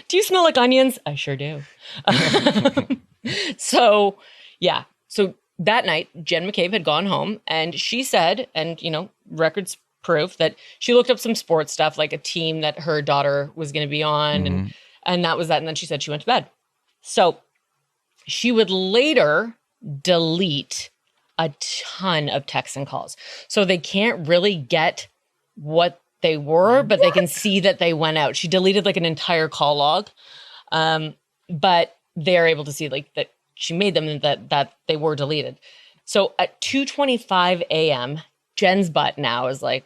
Do you smell like onions? I sure do. So, yeah. So that night, Jen McCabe had gone home and she said, and, records proof that she looked up some sports stuff, like a team that her daughter was going to be on. And that was that. And then she said she went to bed. So she would later delete a ton of texts and calls. So they can't really get what they were, but they can see that they went out. She deleted like an entire call log. But they're able to see like that she made them and that they were deleted. So at 2:25 a.m., Jen's butt now is like,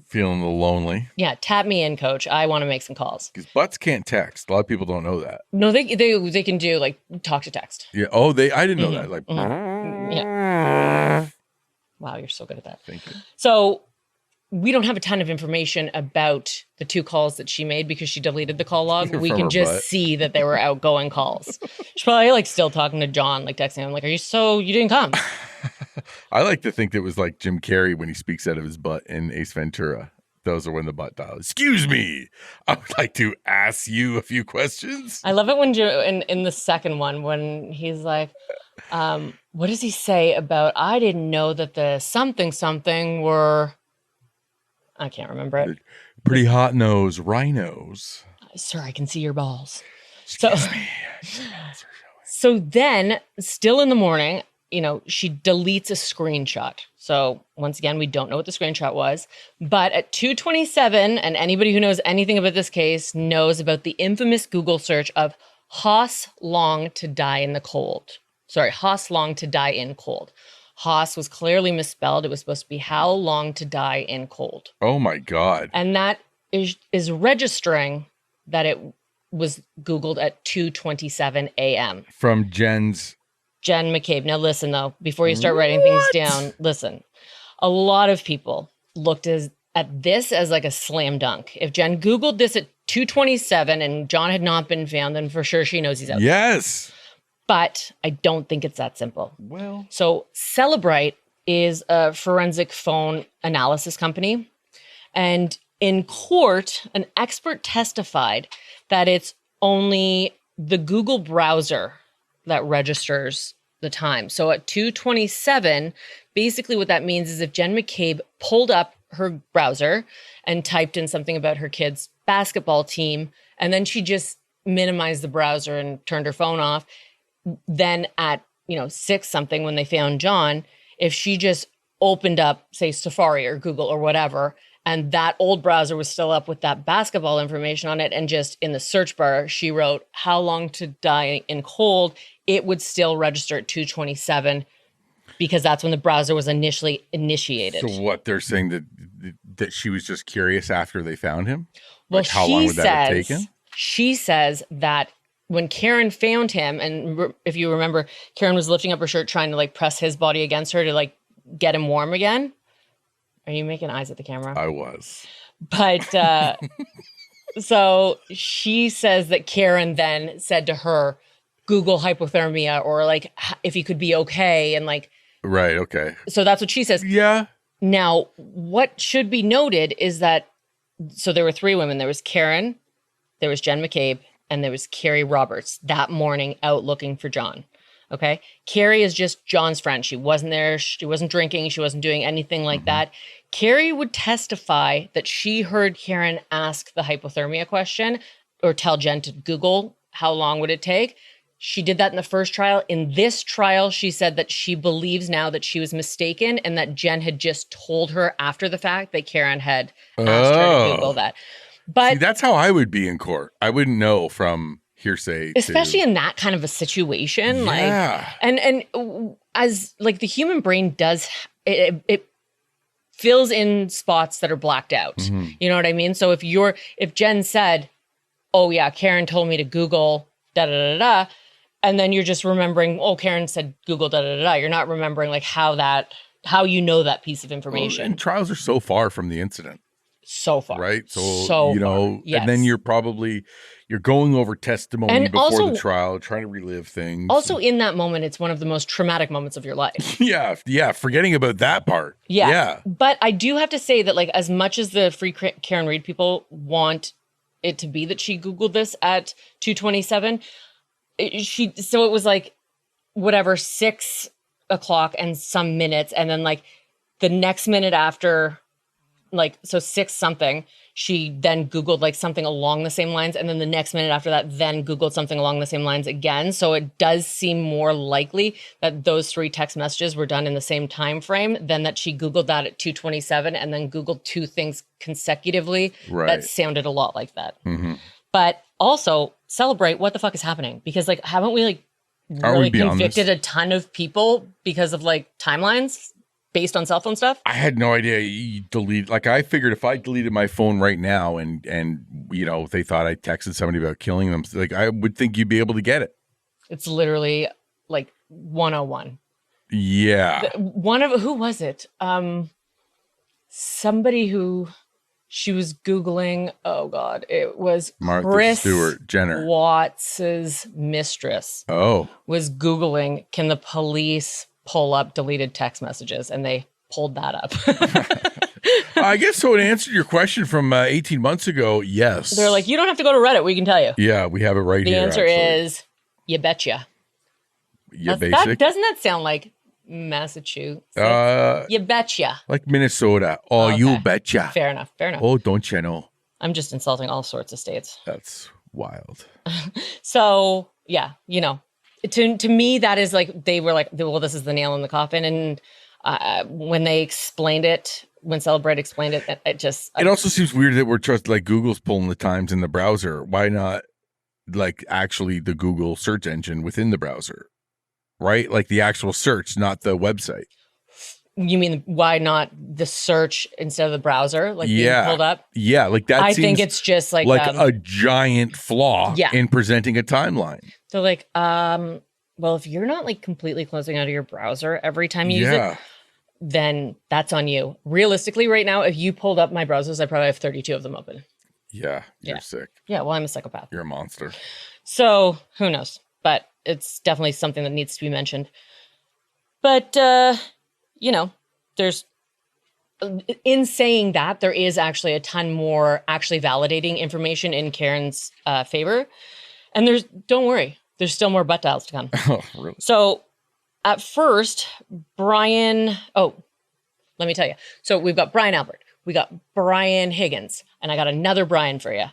feeling a little lonely. Yeah, tap me in, coach. I want to make some calls. Because butts can't text. A lot of people don't know that. No, they can do like talk to text. Yeah. Oh, I didn't know that. Like, yeah. Wow, you're so good at that. Thank you. So we don't have a ton of information about the 2 calls that she made because she deleted the call log. We can just see that they were outgoing calls. She's probably like still talking to John, like texting him, like, you didn't come? I like to think that it was like Jim Carrey when he speaks out of his butt in Ace Ventura. Those are when the butt dials. Excuse me. I would like to ask you a few questions. I love it when in the second one, when he's like, what does he say about, I didn't know that the something were, I can't remember it. Pretty hot nose rhinos. Sir, I can see your balls. Excuse me. So then, still in the morning, she deletes a screenshot. So once again, we don't know what the screenshot was. But at 2:27, and anybody who knows anything about this case knows about the infamous Google search of Haas long to die in the cold. Sorry, Haas long to die in cold. Haas was clearly misspelled. It was supposed to be how long to die in cold. Oh my God. And that is registering that it was Googled at 2:27 a.m. From Jen McCabe. Now listen though, before you start writing things down, listen. A lot of people looked at this as like a slam dunk. If Jen Googled this at 2:27 and John had not been found, then for sure she knows he's out there. Yes. But I don't think it's that simple. Well. So Celebrite is a forensic phone analysis company. And in court, an expert testified that it's only the Google browser that registers the time. So at 2:27, basically what that means is if Jen McCabe pulled up her browser and typed in something about her kid's basketball team, and then she just minimized the browser and turned her phone off, then at 6 something when they found John, if she just opened up, say, Safari or Google or whatever, and that old browser was still up with that basketball information on it, and just in the search bar, she wrote, how long to die in cold, it would still register at 2:27 because that's when the browser was initially initiated. So what, they're saying that she was just curious after they found him? Well, like how long would that have taken? She says that when Karen found him, and if you remember, Karen was lifting up her shirt trying to like press his body against her to like get him warm again. Are you making eyes at the camera? I was. But so she says that Karen then said to her, Google hypothermia, or like if he could be okay, and like. Right. Okay. So that's what she says. Yeah. Now, what should be noted is that, so there were 3 women. There was Karen, there was Jen McCabe, and there was Carrie Roberts that morning out looking for John. Okay. Carrie is just John's friend. She wasn't there. She wasn't drinking. She wasn't doing anything like that. Carrie would testify that she heard Karen ask the hypothermia question or tell Jen to Google how long would it take. She did that in the first trial. In this trial, she said that she believes now that she was mistaken and that Jen had just told her after the fact that Karen had asked her to Google that. But see, that's how I would be in court. I wouldn't know from hearsay. Especially in that kind of a situation. Yeah. Like, and as like the human brain does, it fills in spots that are blacked out. Mm-hmm. You know what I mean? So if Jen said, oh yeah, Karen told me to Google da da da da, and then you're just remembering, oh, Karen said Google da da da da. You're not remembering like how you know that piece of information. Well, and trials are so far from the incident. So far. Right? So you know, yes. And then you're going over testimony and before also, the trial, trying to relive things. Also in that moment, it's one of the most traumatic moments of your life. Yeah. Forgetting about that part. Yeah. But I do have to say that like as much as the Free Karen Read people want it to be that she Googled this at 2:27. So it was like whatever 6 o'clock and some minutes, and then like the next minute after, like so 6 something, she then Googled like something along the same lines, and then the next minute after that, then Googled something along the same lines again. So it does seem more likely that those 3 text messages were done in the same time frame than that she Googled that at 2:27 and then Googled 2 things consecutively. Right. That sounded a lot like that. Mm-hmm. But also celebrate what the fuck is happening, because like haven't we like Are really we beyond convicted this? a ton of people because of like timelines based on cell phone stuff? I had no idea you delete. Like I figured if I deleted my phone right now and you know they thought I texted somebody about killing them, like I would think you'd be able to get it. It's literally like 101. Yeah. One of who was it? Somebody who she was Googling. Oh God, it was Martha Chris Stewart Jenner. Watts's mistress Oh. was Googling, can the police pull up deleted text messages? And they pulled that up. I guess so. To answer your question from 18 months ago, yes. They're like, you don't have to go to Reddit. We can tell you. Yeah, we have it right The here. answer actually. is, you betcha. Yeah, That, basic. doesn't that sound like Massachusetts? You betcha. Like Minnesota. Oh, Okay. you betcha. Fair enough. Fair enough. Oh, don't you know? I'm just insulting all sorts of states. That's wild. So yeah, you know, to me that is like, they were like, well, this is the nail in the coffin. And when they explained it, when Celebrate explained it, it just It also seems weird that we're just like Google's pulling the times in the browser. Why not like actually the Google search engine within the browser? Right? Like the actual search, not the website. You mean why not the search instead of the browser? Like being pulled up? Yeah, like that I seems think it's just like a giant flaw in presenting a timeline. they're like, well, if you're not like completely closing out of your browser every time you use it, then that's on you. Realistically, right now, if you pulled up my browsers, I probably have 32 of them open. Yeah, you're sick. Yeah, well, I'm a psychopath. You're a monster. So who knows? But it's definitely something that needs to be mentioned. But, you know, in saying that, there is actually a ton more actually validating information in Karen's favor. And don't worry, there's still more butt dials to come. Oh, really? So at first, let me tell you. So we've got Brian Albert, we got Brian Higgins, and I got another Brian for you.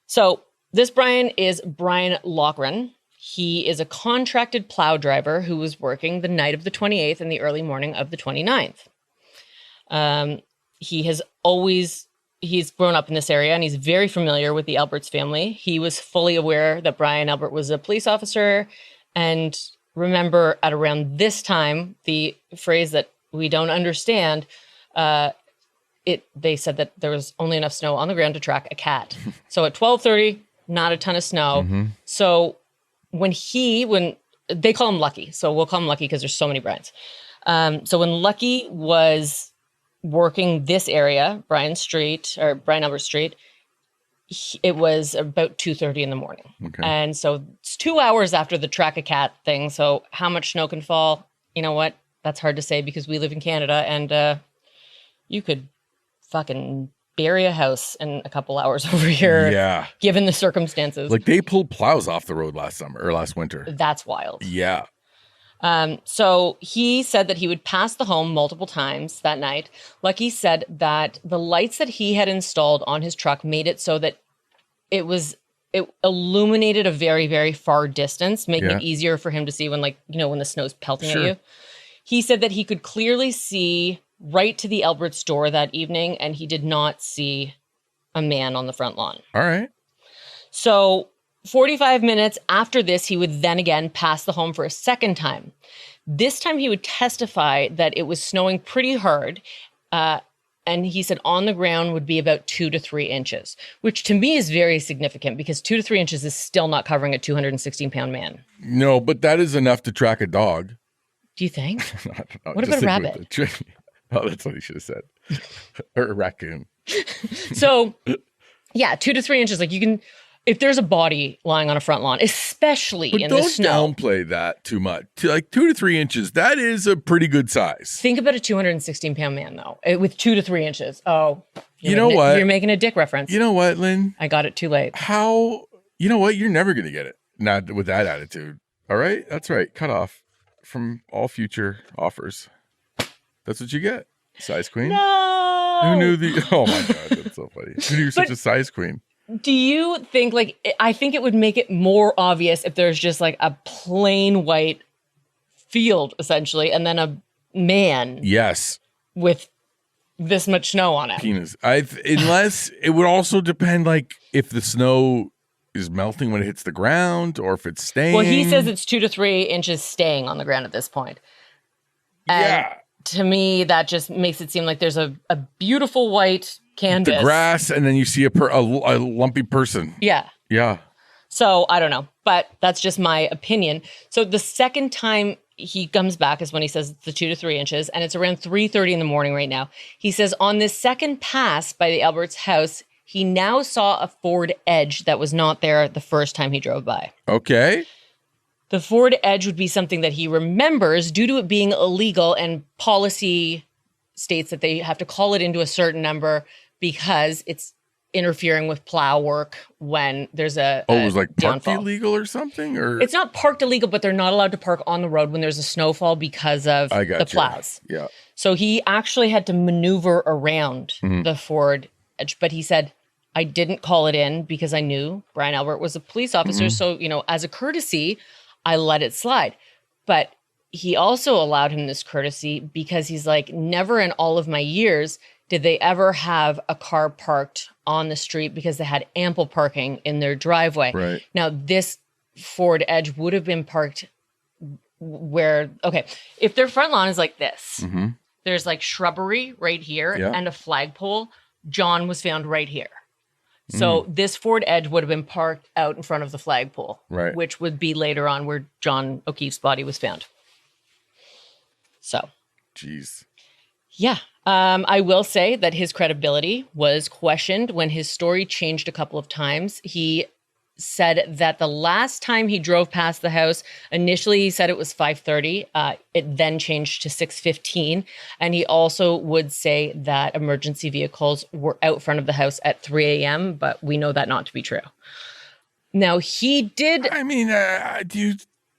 So this Brian is Brian Loughran. He is a contracted plow driver who was working the night of the 28th and the early morning of the 29th. He's grown up in this area and he's very familiar with the Alberts family. He was fully aware that Brian Albert was a police officer. And remember, at around this time, the phrase that we don't understand, they said that there was only enough snow on the ground to track a cat. So at 12:30, not a ton of snow. Mm-hmm. So when they call him Lucky, so we'll call him Lucky because there's so many Brians. So when Lucky was working this area, Brian Albert Street, it was about 2:30 in the morning. Okay. And so it's 2 hours after the track a cat thing. So how much snow can fall? You know what? That's hard to say because we live in Canada and you could fucking bury a house in a couple hours over here. Yeah. Given the circumstances. Like they pulled plows off the road last winter. That's wild. Yeah. So he said that he would pass the home multiple times that night. Lucky said that the lights that he had installed on his truck made it so that it illuminated a very, very far distance, making it easier for him to see when when the snow's pelting at you. He said that he could clearly see right to the Alberts door that evening, and he did not see a man on the front lawn. All right. So 45 minutes after this, he would then again pass the home for a second time. This time he would testify that it was snowing pretty hard. And he said on the ground would be about 2 to 3 inches, which to me is very significant because 2 to 3 inches is still not covering a 216-pound man. No, but that is enough to track a dog. Do you think? No, what about a rabbit? Oh, that's what he should have said. Or a raccoon. So, yeah, 2 to 3 inches. Like you can, if there's a body lying on a front lawn, especially But in the don't snow. downplay that too much. Like 2 to 3 inches, that is a pretty good size. Think about a 216-pound man, though, with 2 to 3 inches. Oh, You know what? You're making a dick reference. You know what, Lynn? I got it too late. How? You know what? You're never going to get it. Not with that attitude. All right? That's right. Cut off from all future offers. That's what you get. Size queen. No. Who knew the... Oh, my God. That's so funny. Who knew you're such a size queen? Do you think, like, I think it would make it more obvious if there's just, like, a plain white field, essentially, and then a man. Yes. With this much snow on it. Penis. Unless it would also depend, like, if the snow is melting when it hits the ground or if it's staying. Well, he says it's 2 to 3 inches staying on the ground at this point. And yeah. To me, that just makes it seem like there's a beautiful white canvas. The grass, and then you see a lumpy person. Yeah. Yeah. So I don't know, but that's just my opinion. So the second time he comes back is when he says it's the 2 to 3 inches, and it's around 3:30 in the morning right now. He says on this second pass by the Alberts' house, he now saw a Ford Edge that was not there the first time he drove by. Okay. The Ford Edge would be something that he remembers due to it being illegal, and policy states that they have to call it into a certain number because it's interfering with plow work when there's a it was like parked downfall. illegal or something? Or It's not parked illegal, but they're not allowed to park on the road when there's a snowfall because of the plows. Yeah. So he actually had to maneuver around the Ford Edge, but he said, I didn't call it in because I knew Brian Albert was a police officer. So, as a courtesy, I let it slide. But he also allowed him this courtesy because he's like, never in all of my years did they ever have a car parked on the street because they had ample parking in their driveway. Right. Now, this Ford Edge would have been parked where, okay, if their front lawn is like this, there's like shrubbery right here and a flagpole. John was found right here. So this Ford Edge would have been parked out in front of the flagpole, right, which would be later on where John O'Keefe's body was found. So. Jeez. Yeah. I will say that his credibility was questioned when his story changed a couple of times. He said that the last time he drove past the house, initially he said it was 5:30. It then changed to 6:15. And he also would say that emergency vehicles were out front of the house at 3 a.m., but we know that not to be true. Now, he did... I mean, do you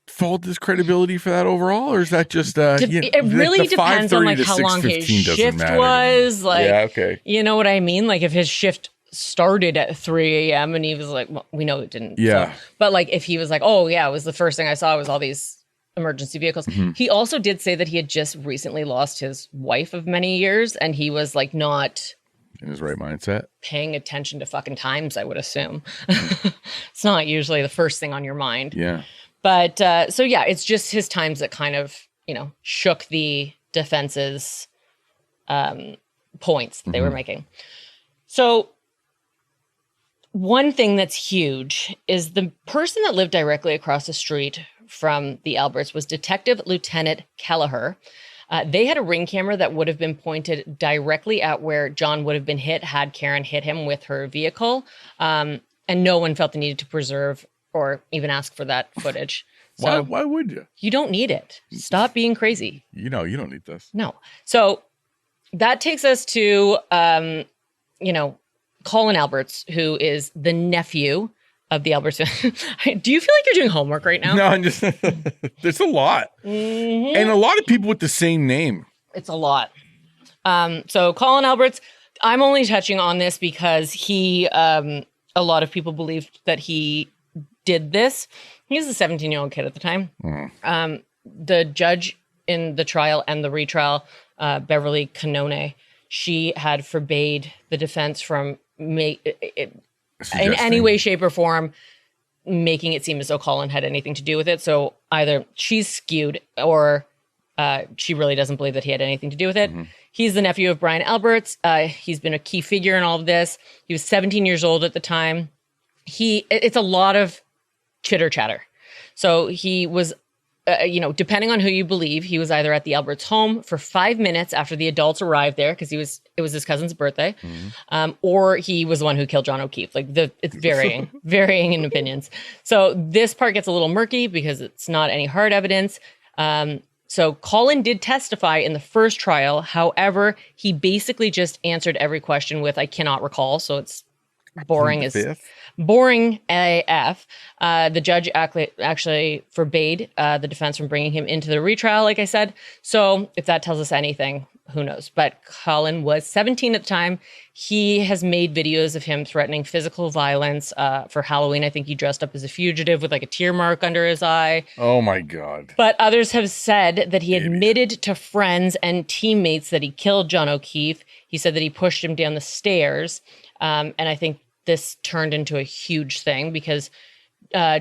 fault his credibility for that overall, or is that just... it really depends on like how long his shift was. Like, yeah, okay. You know what I mean? Like if his shift started at 3 a.m. and he was like, well, we know it didn't. Yeah. So, but like if he was like, oh yeah, it was the first thing I saw was all these emergency vehicles. He also did say that he had just recently lost his wife of many years and he was like not in his right mindset, paying attention to fucking times, I would assume. It's not usually the first thing on your mind. Yeah. But so yeah, it's just his times that kind of, shook the defense's points that they were making. So one thing that's huge is the person that lived directly across the street from the Alberts was Detective Lieutenant Kelleher. They had a ring camera that would have been pointed directly at where John would have been hit had Karen hit him with her vehicle. And no one felt the need to preserve or even ask for that footage. So why would you? You don't need it. Stop being crazy. You don't need this. No. So that takes us to, Colin Alberts, who is the nephew of the Alberts. Do you feel like you're doing homework right now? No, I'm just, there's a lot. And a lot of people with the same name. It's a lot. So Colin Alberts, I'm only touching on this because he, a lot of people believed that he did this. He was a 17-year-old kid at the time. The judge in the trial and the retrial, Beverly Canone, she had forbade the defense from in any way, shape, or form making it seem as though Colin had anything to do with it. So either she's skewed or she really doesn't believe that he had anything to do with it. He's the nephew of Brian Alberts. He's been a key figure in all of this. He was 17 years old at the time. It's a lot of chitter chatter. So he was depending on who you believe, he was either at the Alberts' home for 5 minutes after the adults arrived there because it was his cousin's birthday, or he was the one who killed John O'Keefe. Like it's varying in opinions. So this part gets a little murky because it's not any hard evidence. So Colin did testify in the first trial. However, he basically just answered every question with "I cannot recall." So it's boring AF. The judge actually forbade the defense from bringing him into the retrial, like I said. So if that tells us anything, who knows? But Colin was 17 at the time. He has made videos of him threatening physical violence. For Halloween, I think he dressed up as a fugitive with like a tear mark under his eye. Oh my God. But others have said that he admitted to friends and teammates that he killed John O'Keefe. He said that he pushed him down the stairs. And I think this turned into a huge thing because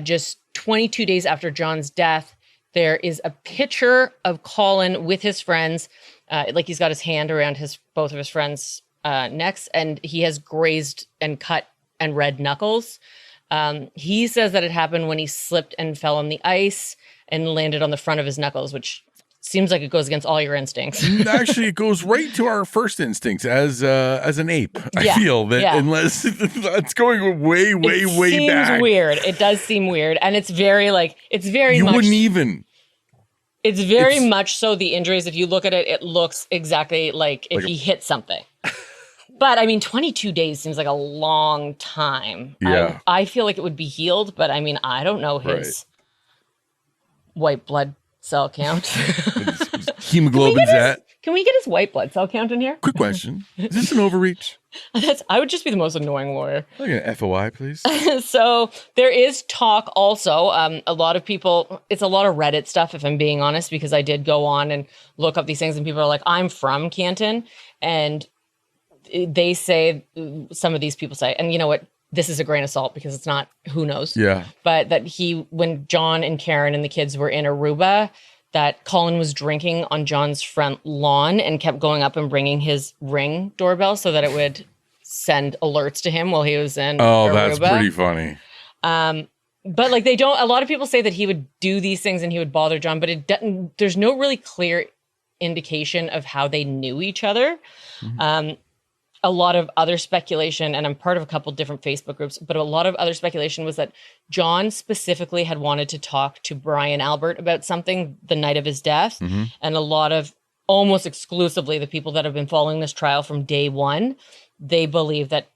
just 22 days after John's death, there is a picture of Colin with his friends. Like he's got his hand around both of his friends' necks, and he has grazed and cut and red knuckles. He says that it happened when he slipped and fell on the ice and landed on the front of his knuckles, which seems like it goes against all your instincts. Actually, it goes right to our first instincts as an ape. I feel that unless it's going way back. Seems weird. It does seem weird, and it's very you much. Wouldn't even. It's very much so. The injuries, if you look at it, it looks exactly like if he hit something. But I mean, 22 days seems like a long time. Yeah, I feel like it would be healed, but I mean, I don't know his white blood cell count. Hemoglobin's at. Can we get his white blood cell count in here? Quick question. Is this an overreach? I would just be the most annoying lawyer. Like an FOI, please. So there is talk also. A lot of people, it's a lot of Reddit stuff, if I'm being honest, because I did go on and look up these things and people are like, I'm from Canton. And they say, some of these people say, and you know what? This is a grain of salt because it's not, who knows? Yeah. But that when John and Karen and the kids were in Aruba, that Colin was drinking on John's front lawn and kept going up and bringing his Ring doorbell so that it would send alerts to him while he was in Aruba. That's pretty funny. But like a lot of people say that he would do these things and he would bother John, but there's no really clear indication of how they knew each other. Mm-hmm. A lot of other speculation, and I'm part of a couple different Facebook groups, but a lot of other speculation was that John specifically had wanted to talk to Brian Albert about something the night of his death. Mm-hmm. And a lot of, almost exclusively, the people that have been following this trial from day one, they believe that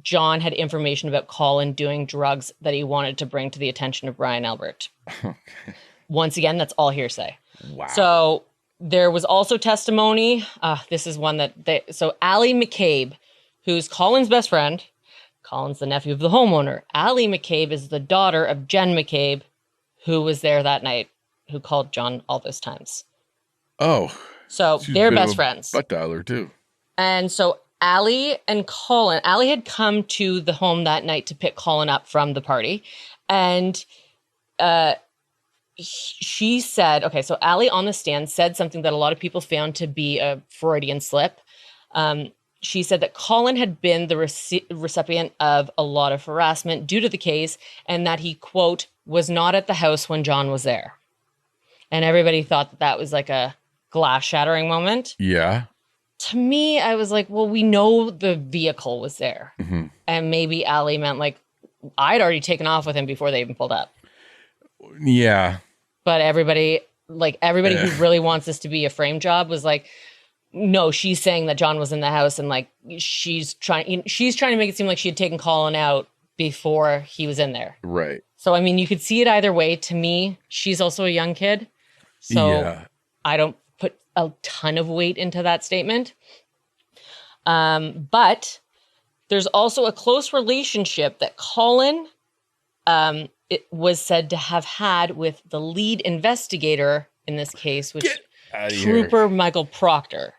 John had information about Colin doing drugs that he wanted to bring to the attention of Brian Albert. Okay. Once again, that's all hearsay. Wow. So there was also testimony. This is one so Allie McCabe, who's Colin's best friend. Colin's the nephew of the homeowner. Allie McCabe is the daughter of Jen McCabe, who was there that night, who called John all those times. Oh. So they're best friends. Butt dialer too. And so Allie and Colin, Allie had come to the home that night to pick Colin up from the party. And she said, okay, so Allie on the stand said something that a lot of people found to be a Freudian slip. She said that Colin had been the recipient of a lot of harassment due to the case and that he, quote, was not at the house when John was there. And everybody thought that was like a glass shattering moment. Yeah. To me, I was like, well, we know the vehicle was there. Mm-hmm. And maybe Allie meant like, I'd already taken off with him before they even pulled up. Yeah. But everybody who really wants this to be a frame job was like, no, she's saying that John was in the house and like she's trying to make it seem like she had taken Colin out before he was in there. Right. So I mean, you could see it either way. To me, she's also a young kid. So I don't put a ton of weight into that statement. But there's also a close relationship that Colin it was said to have had with the lead investigator in this case, which Trooper Michael Proctor.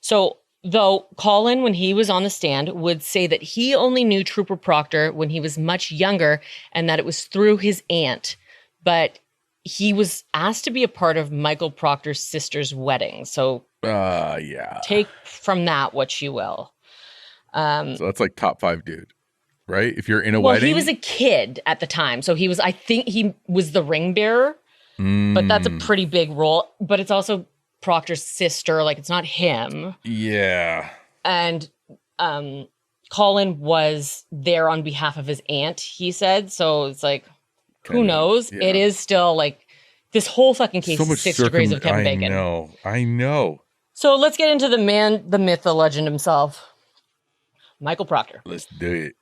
So though Colin, when he was on the stand, would say that he only knew Trooper Proctor when he was much younger and that it was through his aunt. But he was asked to be a part of Michael Proctor's sister's wedding. So take from that what you will. So that's like top 5 dude. Right? If you're in a wedding. Well, he was a kid at the time. So I think he was the ring bearer. but that's a Mm, pretty big role. But it's also Proctor's sister. Like, it's not him. yeah. And Colin was there on behalf of his aunt, he said. So it's like, who Kinda, knows? yeah. It is still like this whole fucking case So is much 6 degrees of Kevin I Bacon. I know. So let's get into the man, the myth, the legend himself, Michael Proctor. Let's do it.